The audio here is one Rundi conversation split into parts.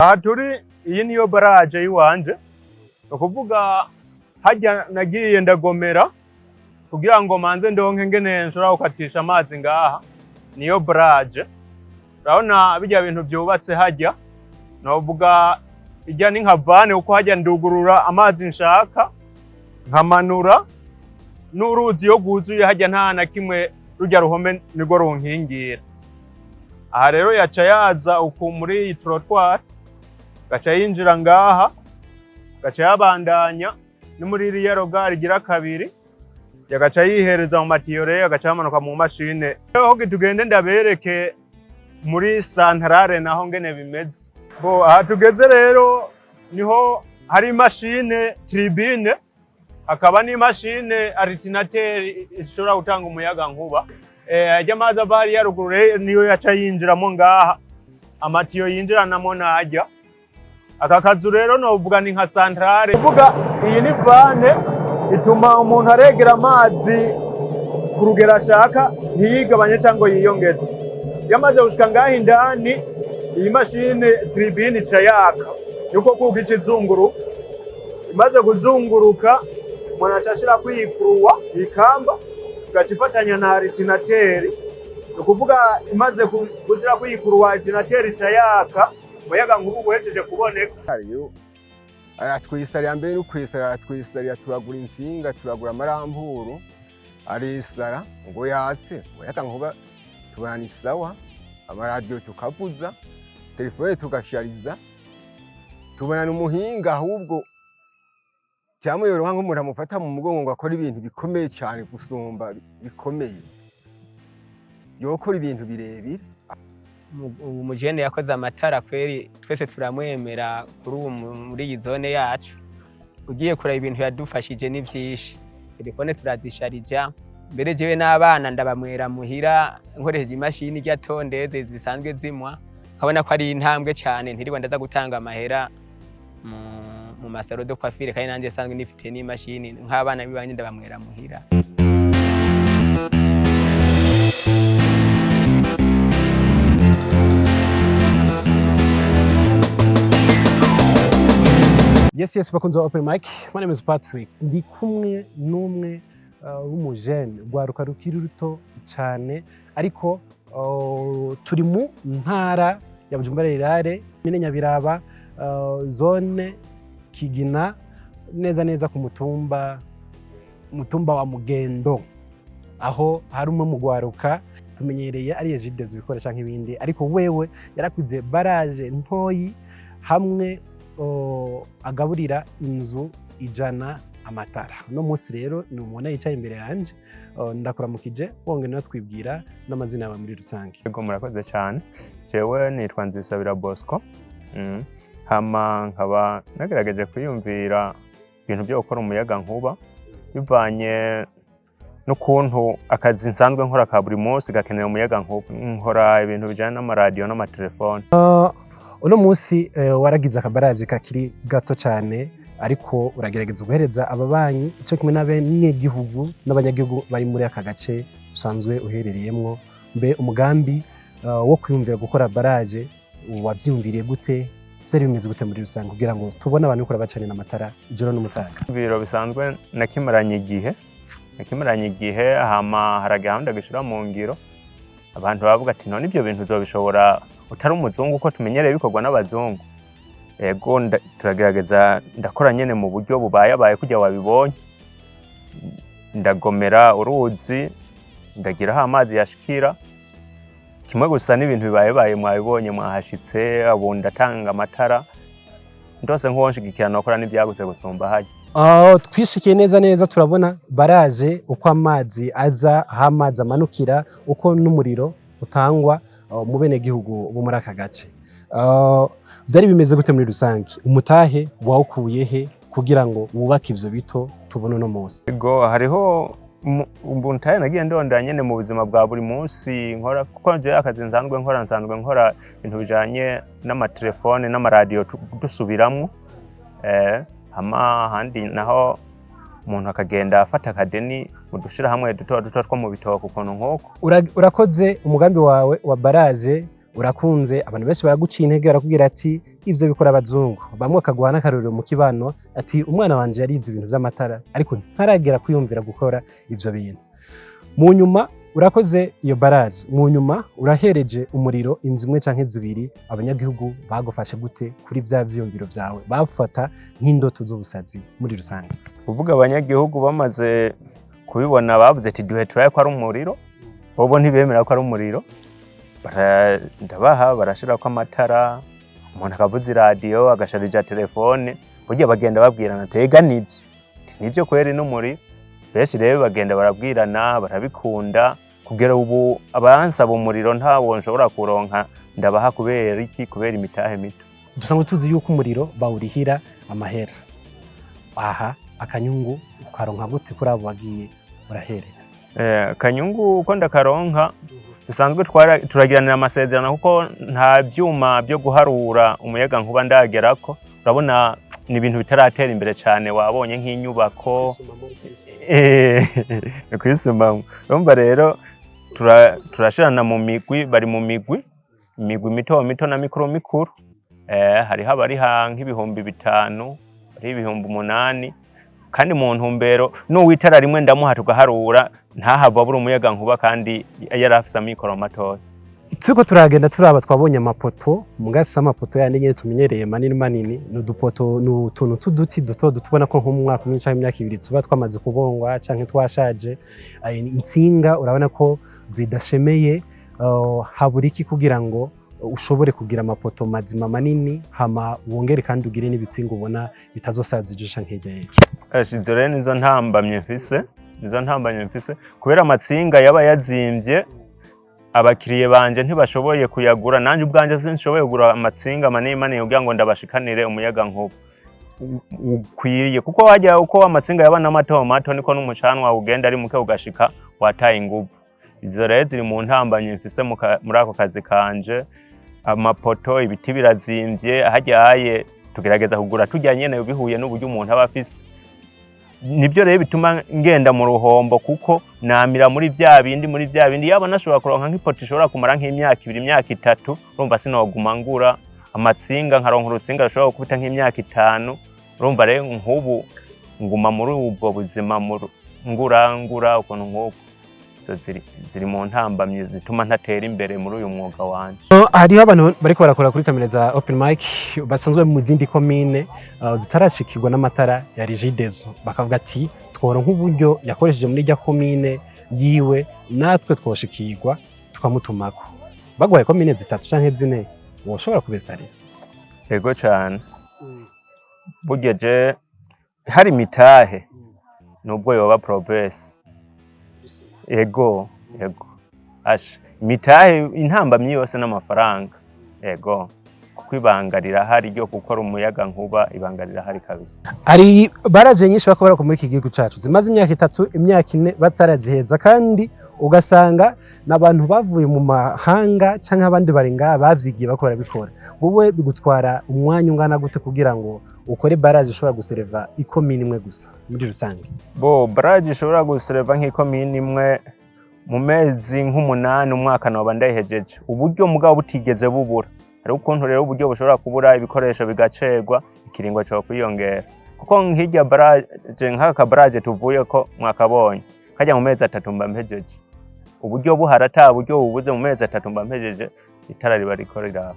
Aha turi iyi niyo barrage yiwanje, ukuvuga hajya nagiye ndagomera kugira ngo manze ndonke ngene nshobora gukatisha amazi ngaha, niyo barrage. Urabona bijya bintu byubatse hajya, novuga ijya ni nka vane uko hajya ndugurura amazi nshaka nkamanura n'uruzi yo guzuye hajya nta na kimwe rujya ruhome nirwo runkingira. Aha rero yaca yaza uku muri iyi trottoir, gaca yinjira ngaha, gaca yabandanya no muri iriya rogari igira kabiri, yagaca yihereza mu matiyore, agaca yamanuka mu mashine. Aho tugende ndabereke muri centrale naho ngene bimeze. Aha tugeze rero niho hari imashine tribune, hakaba n'imashine alternateur ishobora gutanga umuyagankuba. Ajya amazi ava hariya ruguru niyo yaca yinjiramo ngaha, amatiyo yinjiranamo najya. Aka kazu rero novuga ni nka centrale, kuvuga iyi ni vane ituma umuntu aregera amazi ku rugero ashaka ntiyigabanye cyangwa yiyongetse. Yamaze gushika ngaha indani, iyi mashine tribune ica yaka yuko kuko ikizunguru, imaze kuzunguruka umuntu aca ashira kwikuruwa ikamba, gaca ifatanya na alternateur. Ukuvuga imaze gushira kwikuruwa alternateur ica yaka, umuyagankuba uhejeje kuboneka. Hariyo aratwisarira mbere n'ukwisarira, aratwisarira turagura insinga, turagura amarampuru, arisara ngo yase umuyagankuba tubana isawa, amaradiyo tukavuza, telefone tugashariza, tubona n'umuhinga ahubwo cyamuyoroha nk'umuntu amufata mu mugongo ngo akora ibintu bikomeye cyane gusumba bikomeye, yokora ibintu birebire. Umujene yakoze amatara kweri, twese turamwemera kuri ubu muri iyi zone yacu. Ugiye kuraba ibintu yadufashije ni byinshi, telefone turazisharija, mbere jewe n'abana ndabamwera muhira nkoresheje imashini ijya tondeze zisanzwe zimwa, nkabona ko ari intambwe cyane, ntiriwe ndaza gutanga amahera mu masaro de coiffure, kandi nanje sanzwe nifite n'imashini, nk'abana bibanye ndabamwera muhira. Yes, bakunze open mic. My name is Patrick. Ndi kumwe n'umwe w'umujene rwaruka rukiri ruto cyane, ariko turi mu ntara ya Bujumbura, Komine Nyabiraba, zone Kigina, neza ku mutumba wa Mugendo, aho hari umwe mu rwaruka tumenyereye ari Jidez bikoresha nk'ibindi, ariko wewe yarakuze barrage ntoyi hamwe agaburira inzu 100 amatara. No munsi rero ni umuntu yicaye imbere yanje, ndakuramukije wonge no twibwira n'amazina yawe muri rusange. Yego murakoze cyane. Jewe nitwa NZISABIRA Bosco. Hama nkaba nagerageje kwiyumvira ibintu byo gukora umuyagankuba bivanye n'ukuntu akazi nsanzwe nkora ka buri munsi gakeneye umuyagankuba. Nkora ibintu bijyana n'amaradiyo n'amatelefone. Uno munsi waragize akabarage kakiri gato cyane, ariko uragerageza guhereza ababanyi cyo kumwe n'abenegihugu n'abanyagihugu bari muri aka gace usanzwe uherereyemo. Mbe umugambi wo kwiyumvira gukora barrage wabyumviriye gute? Byari bimeze gute muri rusange kugira ngo tubone abantu ukora bacanira amatara ijoro n'umutaga? Biro bisanzwe nakimaranye igihe, hama haragahunda gishira mu ngiro. Abantu bavuga ati none ibyo bintu uzobishobora utari umuzungu uko tumenyereye bikorwa n'abazungu. Yego turagerageza ndakora nyene mu buryo bubaye kujya wabibonye. Ndagomera uruzi, ndagiraho amazi yashikira, kimwe gusa n'ibintu bibaye mwabibonye mwahashitse, abo ndatanga amatara ndose nk'uwonshigikira nokora n'ibyaguze gusumba hajya. Twishikiye neza turabona barrage uko amazi aza, aho amazi amanukira, uko n'umuriro utangwa mu benegihugu bo muri aka gace. Byari bimeze gute muri rusange? Umutahe wawukuye he kugira ngo wubake ivyo bito tubone no munsi? Yego hariho umbuntaye nagiye ndonda nyene mu buzima bwa buri munsi nkora, kuko nje akazi nsanzwe nkora ibintu bijanye n'amatelefone n'amaradiyo dusubiramwo. Hama handi naho umuntu akagenda afata akadeni udushira hamwe duto two mu bitoko ukuntu nkoko. Urakoze umugambi wawe wa barrage urakunze abantu benshi baraguciye intege barakubwira ati ivyo bikora abazungu bamwe akaguha n'akarorero mu kibano ati umwana wanje yarize ibintu vy'amatara ariko ntaragera kuyumvira gukora ivyo bintu mu nyuma urakoze iyo barrage mu nyuma urahereje umuriro inzu imwe canke zibiri abanyagihugu bagufashe gute kuri vya vyiyumviro vyawe bafata nk'indoto z'ubusazi muri rusange kuvuga abanyagihugu bamaze kubibona bavuze ati duhe turaye ko ari umuriro bobo ntibemera ko ari umuriro ndabaha barashirako amatara umuntu akavuza radio agasharija telefone burya bagenda babwirana tega nivyo kweri n'umuriro benshi rero bagenda barabwirana barabikunda kugera ubu abansaba umuriro ntawo nshobora kuronka ndabaha kubera iki kubera imitahe mito dusanzwe tuzi yuko umuriro bawurihira amahera aha akanyungu ukaronka gute kuri abo bagiye urahereza akanyungu uko ndakaronka dusanzwe turagiranira amasezerano kuko nta byuma byo guharura umuyagankuba ndagerako urabona ni ibintu bitaratera imbere cyane wabonye nk'inyubako kwisumamo urumva rero turashirana mu migwi bari mu migwi mito na mikuru hariho abariha nk'ibihumbi 5 ari ibihumbi 8 kandi mu ntumbero n'uwitara rimwe ndamuha tugaharura ntahava buri umuyagankuba kandi yarafise amikoro matoya Tuko turagenda turaba twabonye amapoto mugasa amapoto yandi nyene tumenyereye manini n'udupoto n'utuntu tuduti duto dutubona ko nko mu mwaka umwe cyangwa imyaka 2 tuba twamaze kubongwa canke twashaje insinga urabona ko zidashemeye haburiki kugira ngo ushobore kugira amapoto mazima manini hama wongere kandi ugire n'ibitsinga ubona bitazosazijisha nk'egeje izo rero nizo ntambamye mfise kubera amatsinga yaba yazimvye abakiriye banje ntibashoboye kuyagura nanje ubwanje sinshoboye kugura amatsinga manini kugira ngo ndabashikanire umuyagankuba ukwiriye kuko wajya uko amatsinga yaba n'amato niko n'umucanwa ugenda ari muke ugashika wataye inguvu izo rero ziri mu ntambamye mfise muri ako kazi kanje amapoto ibiti birazimvye hajyaye tugerageza kugura tujyanye nayo bihuye n'uburyo umuntu aba afise nibyo rero bituma ngenda mu ruhombo kuko namira muri vya bindi yaba nashobora kuronka nk'ipoto ishobora kumara nk'imyaka 2 imyaka 3 urumva sinoguma ngura amatsinga nkaronka urutsinga rushobora kubita nk'imyaka 5 urumva rero nk'ubu nguma muri ubwo buzima ngura ukuntu nk'uko ziri mu ntambamye zituma ntatera imbere muri uyu mwuga wanje hariho abantu bariko barakora kuri kamera za open mic basanzwe mu zindi komine zitarashikirwa n'amatara ya rigidezo bakavuga ati tworonka uburyo yakoresheje muri rya komine yiwe natwe twoshikirwa tukamutumako bagwaye komine 3 canke 4 woshobora kubestari yego cyane bugeje hari mitahe nubwo yoba progress Ego asha mitahe intambamye yose n'amafaranga ego kuko ibangarira hari ryo gukora umuyagankuba ibangarira hari kabisa ari barrage nyinshi bakora ko muri iki gihugu cacu zimaze imyaka 3 imyaka 4 bataraziheza kandi ugasanga n'abantu bavuye mu mahanga canke abandi barenga bavyigiye bakora bikora wowe bigutwara umwanya ungana gute kugira ngo ukore barrage ishobora gusereva ikomine imwe gusa muri rusange barrage ishobora gusereva nk'ikomine imwe mu mezi nk'umunani umwaka noba ndayihejeje uburyo mugabo butigeze bubura ari ukuntu rero uburyo bushobora kubura ibikoresho bigacerwa ikiringo cyo kwiyongera kuko nk'ijya barrage nk'aka barrage tuvuye ko mwakabonye kajya mu mezi 3 mba mpejeje uburyo buharata uburyo bubuze mu mezi 3 mba mpejeje itara riba rikorera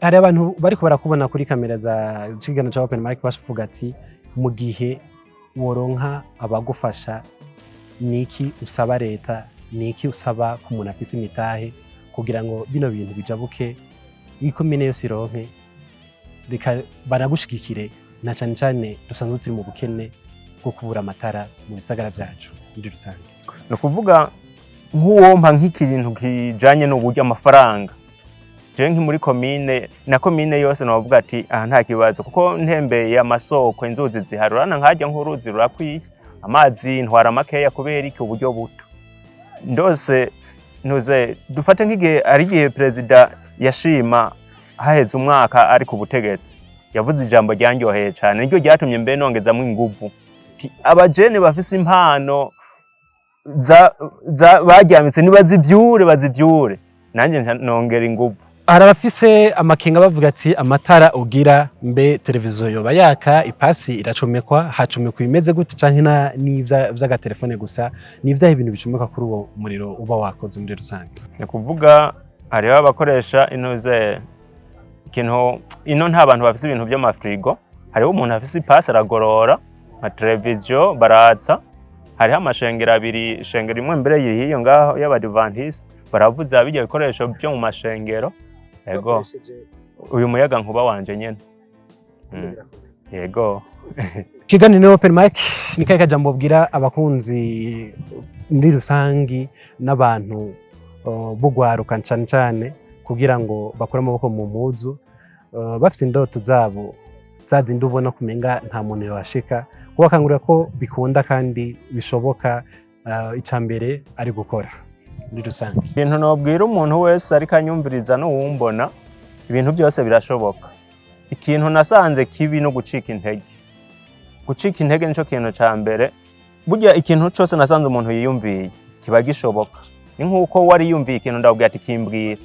hari abantu bariko barakubona kuri kamera za Kigina cha open mic bashuvuga ati mu gihe woronka abagufasha niki usaba leta niki usaba ku muntu afise imitahe kugira ngo bino bintu bijabuke ikomine yose ironke reka baragushigikire na cyane cyane dusanzwe turi mu bukene bwo kubura amatara mu bisagara byacu muri rusange no kuvuga nk'uwompa nk'ikintu kijanye n'uburyo amafaranga je nki muri komine na komine yose navuga ati aha nta kibazo kuko ntembeye amasoko inzuzi ziharurana nkajya nk'uruzi rurakwiye amazi ntwara makeya kubera iki uburyo buto ndose ntuze dufate nk'igihe ari gihe president yashima haheze umwaka ari ku butegetsi yavuze ijambo ryanyoheye cyane niryo ryatumye mbe nongezamo inguvu abajene bafise impano bajyamitse nibazivyure nanjye nongera inguvu. hari abafise amakenga bavuga ati amatara ugira mbe televiziyo yoba yaka ipasi iracomekwa hacomekwa imeze gute canke vy'agatelefone gusa n'ivyaho ibintu bicomeka kuri uwo muriro uba wakoze muri rusange. Ni kuvuga hariho abakoresha intuze ikintu ino nta bantu bafise ibintu by'amafrigo, hariho umuntu afise ipasi aragorora nka televiziyo baratsa, hariho amashengero abiri, ishengero imwe mbere y'iyo ngaho y'abadivantisi baravuza bijya bikoresho byo mu mashengero. Yego uyu muyaga nkuba wanje nyene. Yego Kigani ni open mic ni kahe kajambo bwira abakunzi muri rusangi n'abantu bugwaruka cyane kugira ngo bakore amaboko mu muzu bafite indoto zabo zazindi ubona kumenga nta muntu yashika kubakangurira ko bikunda kandi bishoboka icambere ari gukora muri rusange. Ibintu nobwira umuntu wese ariko anyumviriza n'uwumbona, ibintu byose birashoboka. Ikintu nasanze kibi no gucika intege. Gucika intege nico kintu ca mbere. Burya ikintu cyose nasanze umuntu yiyumviye kiba gishoboka. Ni nkuko wari yumviye ikintu ndabwira ati kimbwira.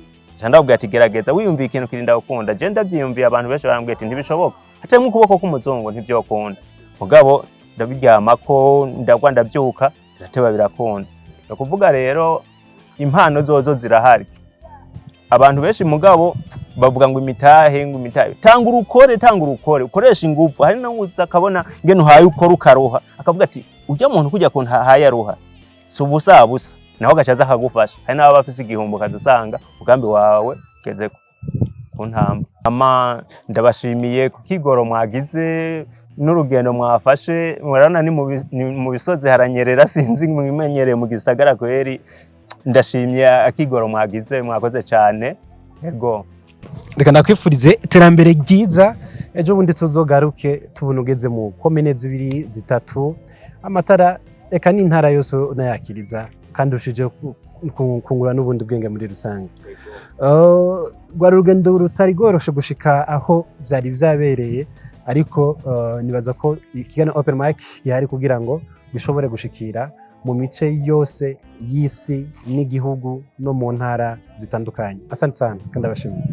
Ndabwira ati gerageza wiyumviye ikintu kirinda gukunda. Je ndavyiyumviye abantu benshi barambwira ati ntibishoboka. Hata nk'ukuboko k'umuzungu ntivyokunda. Mugabo ndabiryama ko ndagwa ndabyuka birateba birakunda. Kuvuga rero impano zozo zirahari. Abantu benshi mugabo bavuga ngo imitahe tanga urukore ukoresha ingufu. Hari n'uza akabona ngene uhaye ukora ukaruha akavuga ati ujya muntu kujya kuntu haye aruha si ubusa naho gacaza akagufasha. Hari n'aba bafise igihumbo kadusanga ugambi wawe keze ku ntamba. Ndabashimiye kukigoro mwagize n'urugendo mwafashe. Murabona ni mu bisozi haranyerera sinzi mwimenyereye mu gisagara kweri. Ndashimye akigoro mwagize mwakoze cyane. Yego reka ndakwifurize iterambere ryiza ejo bundi tuzogaruke tubona ugeze mu komine zibiri zitatu amatara eka n'intara yose nayakiriza kandi ushije kungura n'ubundi bwenge muri rusange. Rwari urugendo rutari rworoshe gushika aho byari byabereye ariko nibaza ko Kigana open mic yari kugira ngo bishobore gushikira mu mice yose y'isi n'igihugu no mu ntara zitandukanye. Asante sana kandi abashimira.